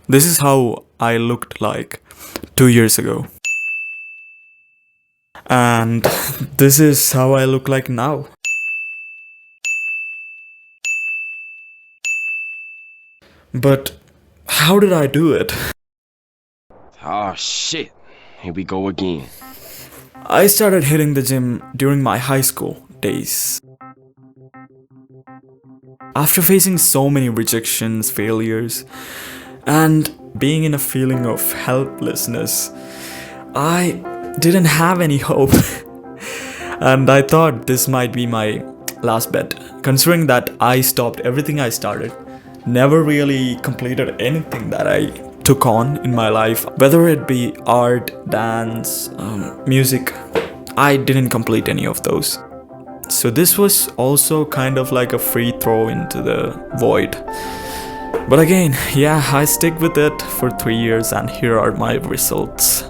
This is how I looked like 2 years ago. And this is how I look like now. But how did I do it? Oh shit, here we go again. I started hitting the gym during my high school days. After facing so many rejections, failures, and being in a feeling of helplessness, I didn't have any hope. And I thought this might be my last bet, considering that I stopped everything I started, never really completed anything that I took on in my life, whether it be art, dance, music. I didn't complete any of those. So this was also kind of like a free throw into the void. But again, yeah, I stick with it for 3 years and here are my results.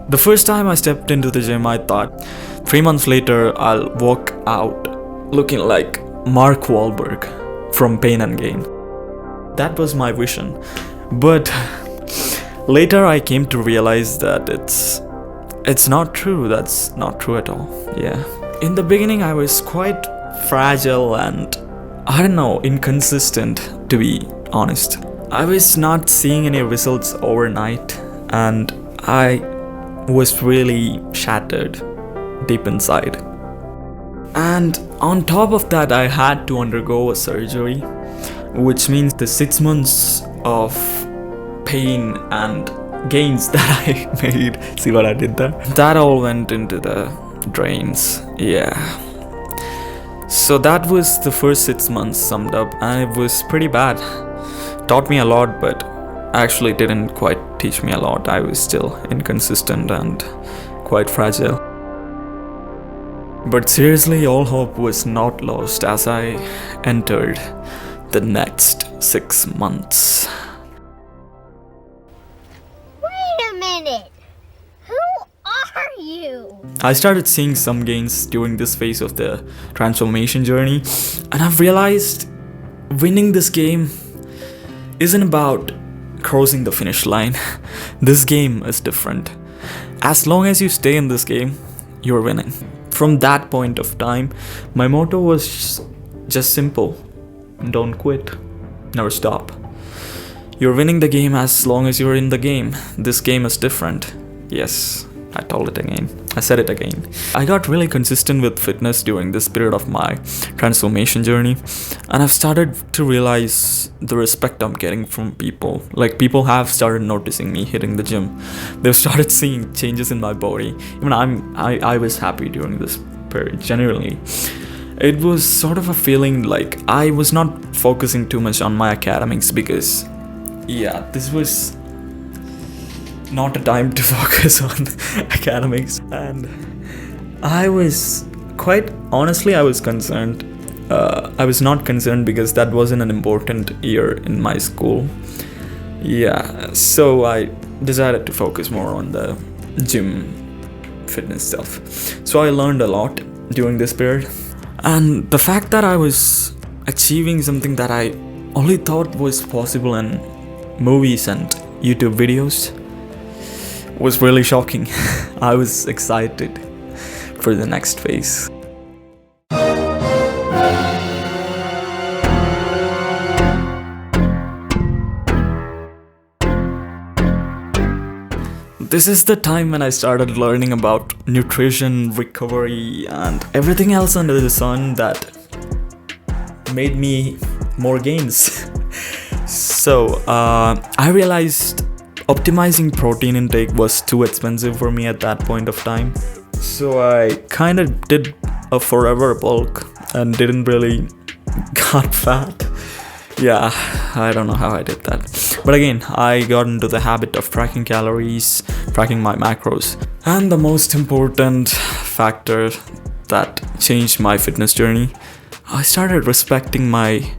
The first time I stepped into the gym, I thought 3 months later I'll walk out looking like Mark Wahlberg from Pain and Gain. That was my vision. But later I came to realize that it's not true. That's not true at all. Yeah. In the beginning I was quite fragile and I don't know, inconsistent, to be honest. I was not seeing any results overnight and I was really shattered deep inside. And on top of that, I had to undergo a surgery, which means the 6 months of pain and gains that I made, see what I did there? That all went into the drains, yeah. So that was the first 6 months summed up, and it was pretty bad. Taught me a lot, but actually didn't quite teach me a lot. I was still inconsistent and quite fragile. But seriously, all hope was not lost as I entered the next 6 months. Wait a minute! Who are you? I started seeing some gains during this phase of the transformation journey, and I've realized winning this game isn't about crossing the finish line. This game is different. As long as you stay in this game, you're winning. From that point of time, my motto was just simple: don't quit, never stop. You're winning the game as long as you're in the game. This game is different. Yes, I told it again. I said it again. I got really consistent with fitness during this period of my transformation journey, and I've started to realize the respect I'm getting from people. Like, people have started noticing me hitting the gym. They've started seeing changes in my body. Even I was happy during this period, genuinely. It was sort of a feeling like I was not focusing too much on my academics because, yeah, this was not a time to focus on academics, and I was quite honestly, I was concerned. I was not concerned because that wasn't an important year in my school. Yeah, so I decided to focus more on the gym fitness stuff. So I learned a lot during this period, and the fact that I was achieving something that I only thought was possible in movies and YouTube videos was really shocking. I was excited for the next phase. This is the time when I started learning about nutrition, recovery, and everything else under the sun that made me more gains. So I realized optimizing protein intake was too expensive for me at that point of time. So I kind of did a forever bulk and didn't really got fat. Yeah, I don't know how I did that. But again, I got into the habit of tracking calories, tracking my macros. And the most important factor that changed my fitness journey, I started respecting my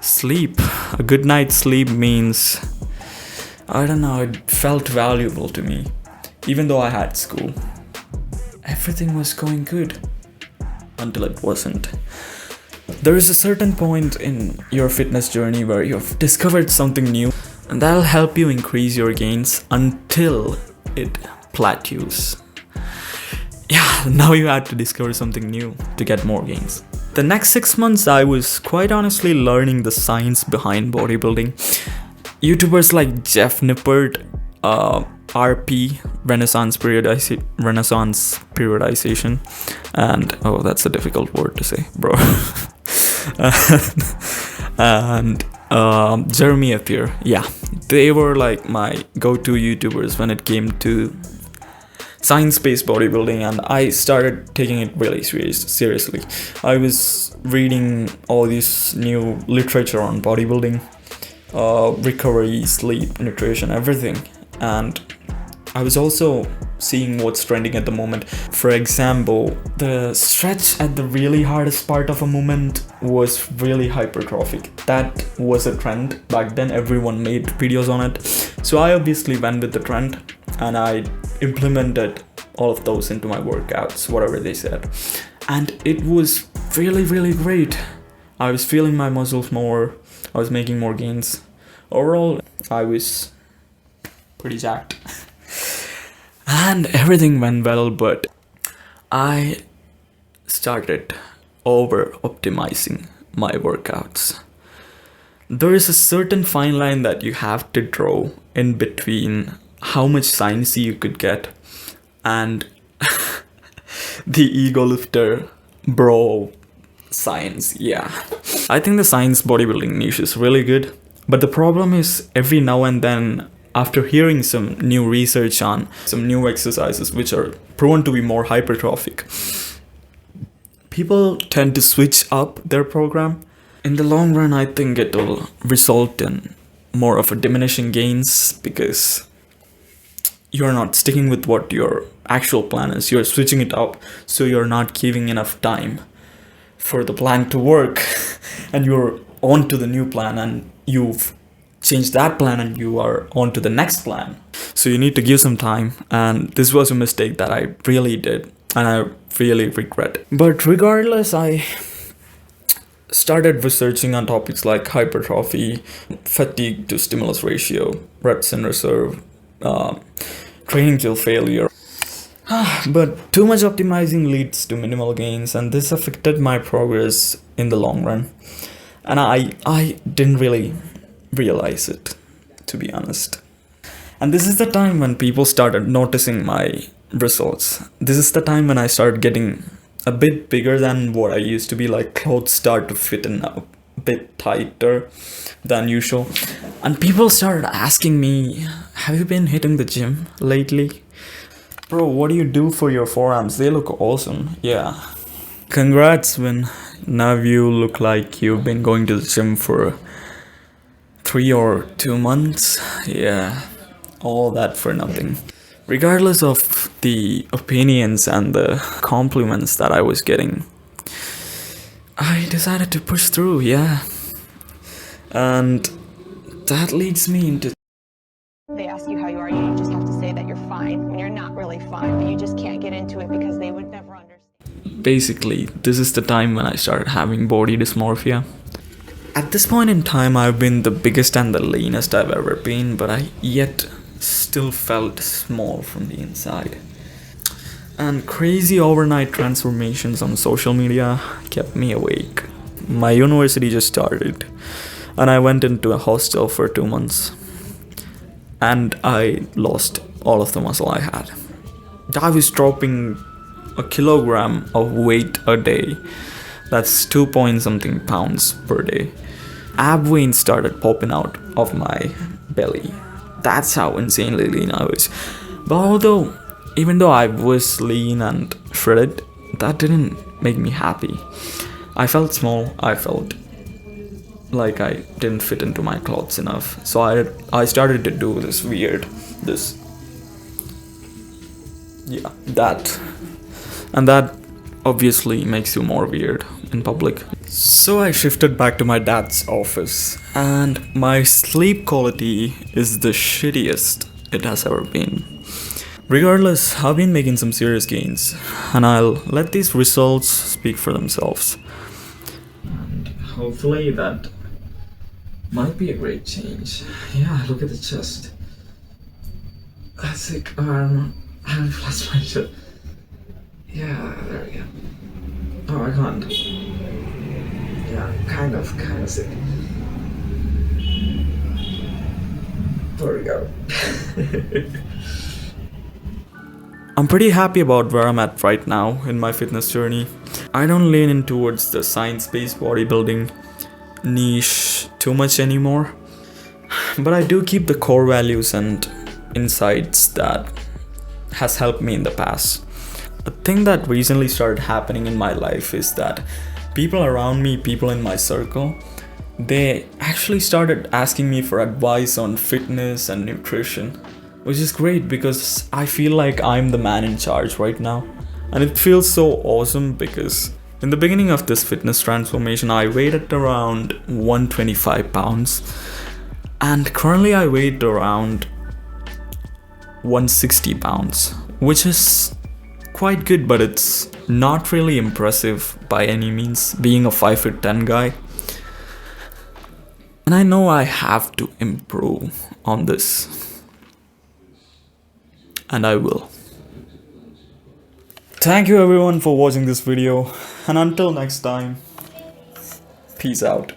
sleep. A good night's sleep means, I don't know, it felt valuable to me. Even though I had school, everything was going good until it wasn't. There is a certain point in your fitness journey where you've discovered something new, and that'll help you increase your gains until it plateaus. Yeah, now you had to discover something new to get more gains. The next 6 months, I was quite honestly learning the science behind bodybuilding. YouTubers like Jeff Nippert, RP, Renaissance Periodization, and oh, that's a difficult word to say, bro. and Jeremy Appier, yeah, they were like my go-to YouTubers when it came to science-based bodybuilding, and I started taking it really seriously. I was reading all this new literature on bodybuilding, recovery, sleep, nutrition, everything, and I was also seeing what's trending at the moment. For example, the stretch at the really hardest part of a movement was really hypertrophic. That was a trend back then. Everyone made videos on it. So I obviously went with the trend and I implemented all of those into my workouts, whatever they said. And it was really, really great. I was feeling my muscles more. I was making more gains. Overall, I was pretty jacked. And everything went well, but I started over-optimizing my workouts. There is a certain fine line that you have to draw in between how much sciencey you could get and the ego lifter bro science. Yeah, I think the science bodybuilding niche is really good, but the problem is every now and then, after hearing some new research on some new exercises which are proven to be more hypertrophic, people tend to switch up their program. In the long run, I think it will result in more of a diminishing gains because you're not sticking with what your actual plan is. You're switching it up, so you're not giving enough time for the plan to work and you're on to the new plan and you've changed that plan and you are on to the next plan. So you need to give some time, and this was a mistake that I really did and I really regret. But regardless, I started researching on topics like hypertrophy, fatigue to stimulus ratio, reps in reserve, training till failure. But too much optimizing leads to minimal gains, and this affected my progress in the long run. And I didn't really realize it, to be honest. And this is the time when people started noticing my results. This is the time when I started getting a bit bigger than what I used to be. Like, clothes start to fit in a bit tighter than usual, and people started asking me, have you been hitting the gym lately? Bro, what do you do for your forearms? They look awesome. Yeah, congrats, when now you look like you've been going to the gym for 3 or 2 months. Yeah, all that for nothing. Regardless of the opinions and the compliments that I was getting, I decided to push through, yeah. And that leads me into... They ask you how you are, you just have to say that you're fine when you're not really fine, but you just can't get into it because they would never understand. Basically, this is the time when I started having body dysmorphia. At this point in time, I've been the biggest and the leanest I've ever been, but I yet still felt small from the inside. And crazy overnight transformations on social media kept me awake. My university just started, and I went into a hostel for 2 months. And I lost all of the muscle I had. I was dropping a kilogram of weight a day. That's 2 point something pounds per day. Ab veins started popping out of my belly. That's how insanely lean I was. But even though I was lean and shredded, that didn't make me happy. I felt small. I felt like I didn't fit into my clothes enough. So I started to do that. And that obviously makes you more weird in public. So I shifted back to my dad's office, and my sleep quality is the shittiest it has ever been. Regardless, I've been making some serious gains, and I'll let these results speak for themselves. And hopefully that might be a great change. Yeah, look at the chest. Classic arm. I haven't flashed my shit. Yeah, there we go. Oh, I can't. Yeah, kind of sick. There we go. I'm pretty happy about where I'm at right now in my fitness journey. I don't lean in towards the science-based bodybuilding niche too much anymore, but I do keep the core values and insights that has helped me in the past. A thing that recently started happening in my life is that people around me, people in my circle, they actually started asking me for advice on fitness and nutrition, which is great because I feel like I'm the man in charge right now. And it feels so awesome because in the beginning of this fitness transformation, I weighed at around 125 pounds. And currently I weighed around 160 pounds, which is quite good, but it's not really impressive by any means, being a 5'10" guy. And I know I have to improve on this. And I will. Thank you everyone for watching this video, and until next time, peace out.